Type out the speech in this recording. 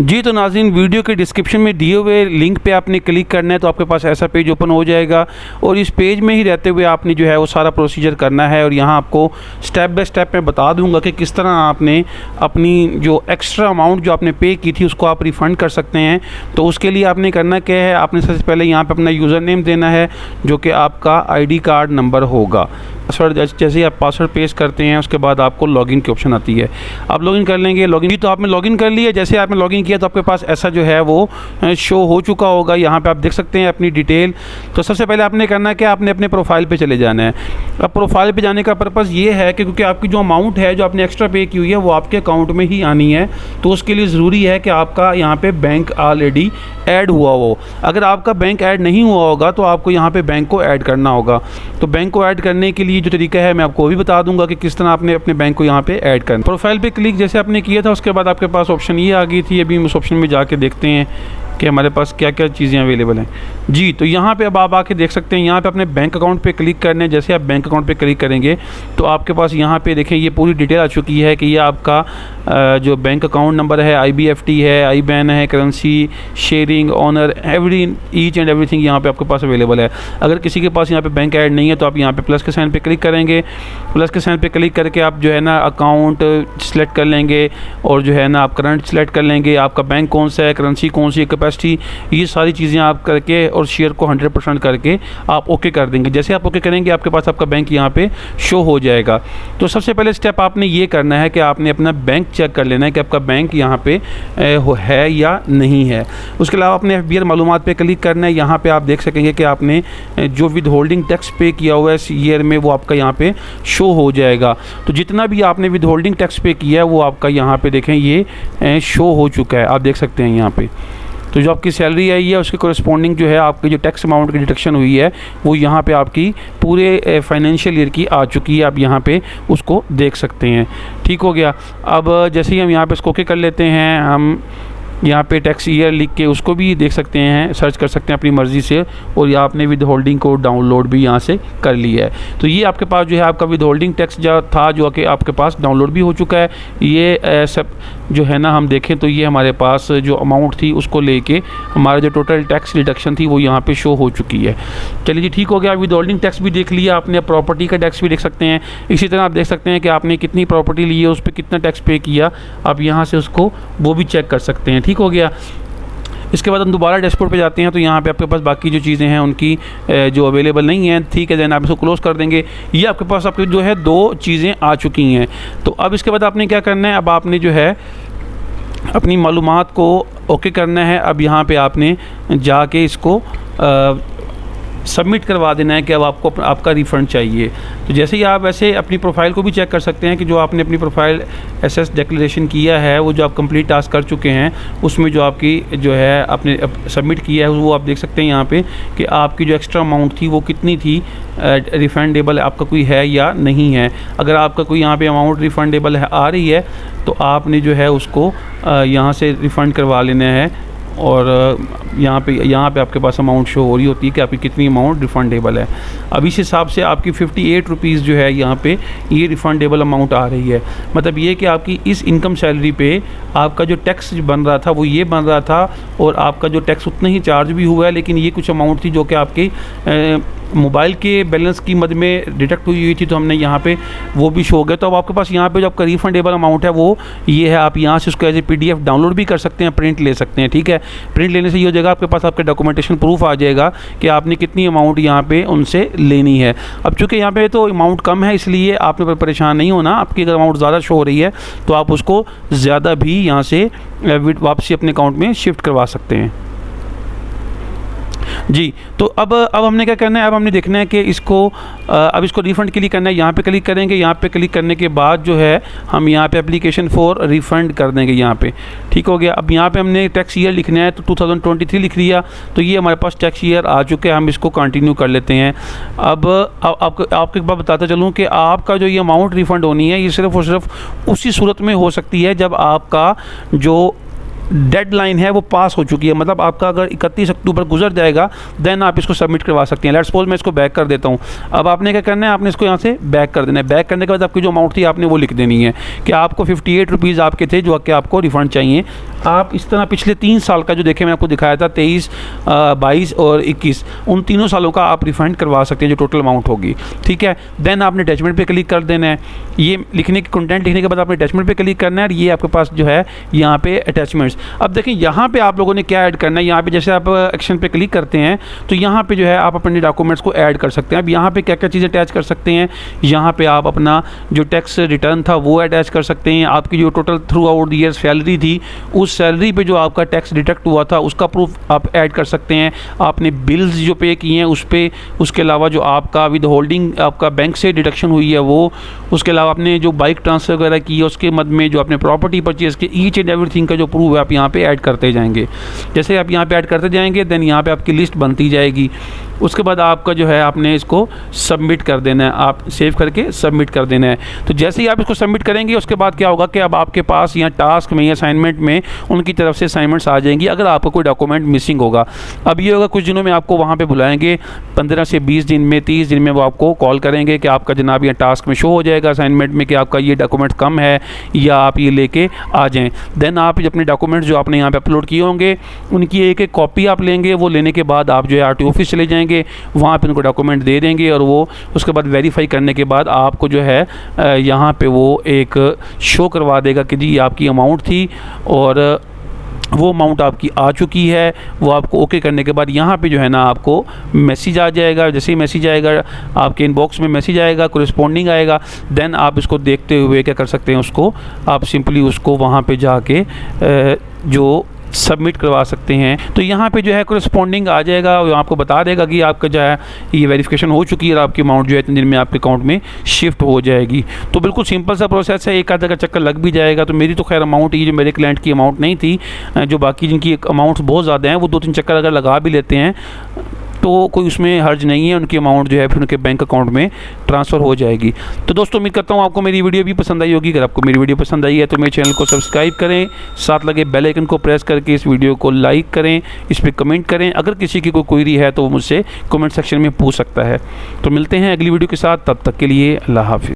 जी तो नाज़रीन, वीडियो के डिस्क्रिप्शन में दिए हुए लिंक पे आपने क्लिक करना है तो आपके पास ऐसा पेज ओपन हो जाएगा और इस पेज में ही रहते हुए आपने जो है वो सारा प्रोसीजर करना है। और यहाँ आपको स्टेप बाय स्टेप मैं बता दूंगा कि किस तरह आपने अपनी जो एक्स्ट्रा अमाउंट जो आपने पे की थी उसको आप रिफ़ंड कर सकते हैं। तो उसके लिए आपने करना क्या है, आपने सबसे पहले यहाँ पर अपना यूज़र नेम देना है जो कि आपका ID कार्ड नंबर होगा। पासवर्ड जैसे ही आप पासवर्ड पेस्ट करते हैं उसके बाद आपको लॉगिन की ऑप्शन आती है, आप लॉगिन कर लेंगे। लॉगिन तो आपने लॉगिन कर लिया। जैसे आपने लॉगिन किया तो आपके पास ऐसा जो है वो शो हो चुका होगा। यहाँ पे आप देख सकते हैं अपनी डिटेल। तो सबसे पहले आपने करना क्या, आपने अपने प्रोफाइल पे चले जाना है। अब प्रोफाइल पे जाने का पर्पज़ ये है कि क्योंकि आपकी जो अमाउंट है जो आपने एक्स्ट्रा पे की हुई है वो आपके अकाउंट में ही आनी है, तो उसके लिए ज़रूरी है कि आपका यहाँ पर बैंक ऑलरेडी ऐड हुआ हो। अगर आपका बैंक ऐड नहीं हुआ होगा तो आपको यहाँ पर बैंक को ऐड करना होगा। तो बैंक को ऐड करने के लिए जो तरीका है मैं आपको भी बता दूंगा कि किस तरह आपने अपने बैंक को यहाँ पे ऐड करना। प्रोफाइल पे क्लिक जैसे आपने किया था उसके बाद आपके पास ऑप्शन ये आ गई थी। अभी हम उस ऑप्शन में जाके देखते हैं कि हमारे पास क्या क्या चीज़ें अवेलेबल हैं। जी तो यहाँ पे अब आप आके देख सकते हैं, यहाँ पे अपने बैंक अकाउंट पे क्लिक करने। जैसे आप बैंक अकाउंट पे क्लिक करेंगे तो आपके पास यहाँ पे देखें ये पूरी डिटेल आ चुकी है कि ये आपका जो बैंक अकाउंट नंबर है, IBFT है, IBAN है, currency sharing owner, each and everything यहाँ पे आपके पास अवेलेबल है। अगर किसी के पास यहाँ पे बैंक ऐड नहीं है तो आप यहाँ पे प्लस के साइन पे क्लिक करेंगे। प्लस के साइन पे क्लिक करके आप जो है ना अकाउंट सेलेक्ट कर लेंगे और जो है ना आप करंट सेलेक्ट कर लेंगे, आपका बैंक कौन सा है, करेंसी कौन सी है, कैपेसिटी, ये सारी चीज़ें आप करके और शेयर को 100% करके आप ओके कर देंगे। जैसे आप ओके करेंगे आपके पास आपका बैंक यहाँ पे शो हो जाएगा। तो सबसे पहले स्टेप आपने ये करना है कि आपने अपना बैंक चेक कर लेना है कि आपका बैंक यहाँ पे है या नहीं है। उसके अलावा अपने FBR मालूमात पे क्लिक करना है। यहाँ पे आप देख सकेंगे कि आपने जो विद होल्डिंग टैक्स पे किया हुआ है इस ईयर में वो आपका यहाँ पे शो हो जाएगा। तो जितना भी आपने विद होल्डिंग टैक्स पे किया है वो आपका यहाँ पे देखें ये शो हो चुका है, आप देख सकते हैं यहाँ पे। तो जो आपकी सैलरी आई है उसके कोरिस्पोंडिंग जो है आपकी जो टैक्स अमाउंट की डिडक्शन हुई है वो यहाँ पे आपकी पूरे फाइनेंशियल ईयर की आ चुकी है, आप यहाँ पे उसको देख सकते हैं। ठीक हो गया। अब जैसे ही हम यहाँ पे इसको ओके कर लेते हैं, हम यहाँ पे टैक्स ईयर लिख के उसको भी देख सकते हैं, सर्च कर सकते हैं अपनी मर्ज़ी से। और ये आपने विद होल्डिंग को डाउनलोड भी यहाँ से कर लिया है। तो ये आपके पास जो है आपका विद होल्डिंग टैक्स जो था जो कि आपके पास डाउनलोड भी हो चुका है। ये सब जो है ना हम देखें तो ये हमारे पास जो अमाउंट थी उसको लेके हमारा जो टोटल टैक्स रिडक्शन थी वो यहाँ पे शो हो चुकी है। चलिए जी ठीक हो गया। विद होल्डिंग टैक्स भी देख लिया आपने, प्रॉपर्टी का टैक्स भी देख सकते हैं। इसी तरह आप देख सकते हैं कि आपने कितनी प्रॉपर्टी ली है, उस पर कितना टैक्स पे किया, आप यहाँ से उसको वो भी चेक कर सकते हैं। ठीक हो गया। इसके बाद हम दोबारा डैशबोर्ड पे जाते हैं तो यहाँ पे आपके पास बाकी जो चीज़ें हैं उनकी जो अवेलेबल नहीं हैं, ठीक है, देन आप इसको क्लोज़ कर देंगे। ये आपके पास आपके जो है 2 चीज़ें आ चुकी हैं। तो अब इसके बाद आपने क्या करना है, अब आपने जो है अपनी मालूमात को ओके करना है। अब यहाँ पे आपने जाके इसको सबमिट करवा देना है कि अब आपको आपका रिफ़ंड चाहिए। तो जैसे ही आप वैसे अपनी प्रोफाइल को भी चेक कर सकते हैं कि जो आपने अपनी प्रोफाइल SS डिक्लेरेशन किया है वो जो आप कंप्लीट टास्क कर चुके हैं उसमें जो आपकी जो है आपने सबमिट किया है वो आप देख सकते हैं यहाँ पे कि आपकी जो एक्स्ट्रा अमाउंट थी वो कितनी थी, रिफ़ंडेबल आपका कोई है या नहीं है। अगर आपका कोई यहाँ पे अमाउंट रिफ़ंडेबल आ रही है तो आपने जो है उसको यहाँ से रिफ़ंड करवा लेना है। और यहाँ पे आपके पास अमाउंट शो हो रही होती है कि आपकी कितनी अमाउंट रिफ़ंडेबल है। अब इस हिसाब से आपकी 58 रुपीज़ जो है यहाँ पे ये रिफ़ंडेबल अमाउंट आ रही है। मतलब ये कि आपकी इस इनकम सैलरी पे आपका जो टैक्स बन रहा था वो ये बन रहा था और आपका जो टैक्स उतना ही चार्ज भी हुआ है, लेकिन ये कुछ अमाउंट थी जो कि आपकी मोबाइल के बैलेंस की मद में डिडक्ट हुई थी तो हमने यहाँ पे वो भी शो हो गया। तो अब आपके पास यहाँ पे जो आपका रिफंडेबल अमाउंट है वो ये है। आप यहाँ से उसको एज ए PDF डाउनलोड भी कर सकते हैं, प्रिंट ले सकते हैं। ठीक है, प्रिंट लेने से ये हो जाएगा आपके पास आपके डॉक्यूमेंटेशन प्रूफ आ जाएगा कि आपने कितनी अमाउंट यहाँ पे उनसे लेनी है। अब चूँकि यहाँ पे तो अमाउंट कम है इसलिए आपने परेशान नहीं होना। आपकी अगर अमाउंट ज़्यादा शो हो रही है तो आप उसको ज़्यादा भी यहाँ से वापसी अपने अकाउंट में शिफ्ट करवा सकते हैं। जी तो अब हमने क्या करना है, अब हमने देखना है कि अब इसको रिफ़ंड के लिए करना है। यहाँ पे क्लिक करेंगे, यहाँ पे क्लिक करने के बाद जो है हम यहाँ पे एप्लीकेशन फॉर रिफ़ंड कर देंगे यहाँ पे। ठीक हो गया। अब यहाँ पे हमने टैक्स ईयर लिखना है तो 2023 लिख लिया। तो ये हमारे पास टैक्स ईयर आ चुके हैं, हम इसको कंटिन्यू कर लेते हैं। अब आपको एक बात बताता चलूँ कि आपका जो ये अमाउंट रिफ़ंड होनी है ये सिर्फ़ और सिर्फ उसी सूरत में हो सकती है जब आपका जो डेडलाइन है वो पास हो चुकी है, मतलब आपका अगर 31 अक्टूबर गुजर जाएगा देन आप इसको सबमिट करवा सकते हैं। लेट्स सपोज मैं इसको बैक कर देता हूँ। अब आपने क्या करना है, आपने इसको यहाँ से बैक कर देना है। बैक करने के बाद आपकी जो अमाउंट थी आपने वो लिख देनी है कि आपको 58 रुपीज़ आपके थे जो कि आपको रिफ़ंड चाहिए। आप इस तरह पिछले 3 साल का जो देखे मैंने आपको दिखाया था 23, 22 और 21, उन तीनों सालों का आप रिफ़ंड करवा सकते हैं जो टोटल अमाउंट होगी। ठीक है, देन आपने अटैचमेंट पे क्लिक कर देना है। ये लिखने की कंटेंट लिखने के बाद आपने अटैचमेंट पे क्लिक करना है और ये आपके पास जो है यहाँ पे अटैचमेंट्स। अब देखें यहाँ पे आप लोगों ने क्या ऐड करना है। यहाँ पे जैसे आप एक्शन पे क्लिक करते हैं तो यहाँ पे जो है आप अपने डॉक्यूमेंट्स को ऐड कर सकते हैं। अब यहाँ पे क्या क्या चीज़ें अटैच कर सकते हैं, यहाँ पे आप अपना जो टैक्स रिटर्न था वो अटैच कर सकते हैं। आपकी जो total through out the year salary थी, उस सैलरी पे जो आपका टैक्स डिडक्ट हुआ था उसका प्रूफ आप ऐड कर सकते हैं। आपने बिल्स जो पे किए हैं उस पे, उसके अलावा जो आपका विद होल्डिंग आपका बैंक से डिडक्शन हुई है वो, उसके अलावा आपने जो बाइक ट्रांसफ़र वगैरह की है उसके मद में जो आपने प्रॉपर्टी परचेज़ की, ईच एंड एवरीथिंग का जो प्रूफ है आप यहाँ पे ऐड करते जाएंगे। जैसे आप यहाँ पे ऐड करते जाएंगे देन यहाँ पे आपकी लिस्ट बनती जाएगी। उसके बाद आपका जो है आपने इसको सबमिट कर देना है, आप सेव करके सबमिट कर देना है। तो जैसे ही आप इसको सबमिट करेंगे उसके बाद क्या होगा कि अब आपके पास यहाँ टास्क में या असाइनमेंट में उनकी तरफ से असाइनमेंट्स आ जाएंगी अगर आपका कोई डॉक्यूमेंट मिसिंग होगा। अब ये होगा कुछ दिनों में आपको वहाँ पे बुलाएंगे, 15 से 20 दिन में, 30 दिन में वो आपको कॉल करेंगे कि आपका जनाब ये टास्क में शो हो जाएगा असाइनमेंट में कि आपका ये डॉक्यूमेंट कम है या आप ये लेके आ जाएं। देन आप अपने डॉक्यूमेंट्स जो आपने यहाँ पे अपलोड किए होंगे उनकी एक एक कॉपी आप लेंगे। वो लेने के बाद आप जो है RTO ऑफिस चले जाएंगे, वहाँ पे उनको डॉक्यूमेंट दे देंगे और वो उसके बाद वेरीफाई करने के बाद आपको जो है यहाँ पे वो एक शो करवा देगा कि जी आपकी अमाउंट थी और वो अमाउंट आपकी आ चुकी है। वो आपको ओके करने के बाद यहाँ पे जो है ना आपको मैसेज आ जाएगा। जैसे ही मैसेज आएगा आपके इनबॉक्स में मैसेज आएगा, कोरेस्पोंडिंग आएगा, देन आप इसको देखते हुए क्या कर सकते हैं, उसको आप सिंपली उसको वहाँ पे जाके जो सबमिट करवा सकते हैं। तो यहाँ पे जो है कोरेस्पोंडिंग आ जाएगा और आपको बता देगा कि आपका जो है ये वेरिफिकेशन हो चुकी है और आपकी अमाउंट जो है इतने दिन में आपके अकाउंट में शिफ्ट हो जाएगी। तो बिल्कुल सिंपल सा प्रोसेस है, एक आधा का चक्कर लग भी जाएगा। तो मेरी तो खैर अमाउंट ये जो मेरे क्लाइंट की अमाउंट नहीं थी, जो बाकी जिनकी अमाउंट्स बहुत ज़्यादा हैं वो 2-3 चक्कर अगर लगा भी लेते हैं तो कोई उसमें हर्ज नहीं है, उनकी अमाउंट जो है फिर उनके बैंक अकाउंट में ट्रांसफ़र हो जाएगी। तो दोस्तों उम्मीद करता हूँ आपको मेरी वीडियो भी पसंद आई होगी। अगर आपको मेरी वीडियो पसंद आई है तो मेरे चैनल को सब्सक्राइब करें, साथ लगे बेल आइकन को प्रेस करके इस वीडियो को लाइक करें, इस पर कमेंट करें। अगर किसी की कोई क्वेरी है तो वो मुझसे कमेंट सेक्शन में पूछ सकता है। तो मिलते हैं अगली वीडियो के साथ, तब तक के लिए अल्लाह हाफिज़।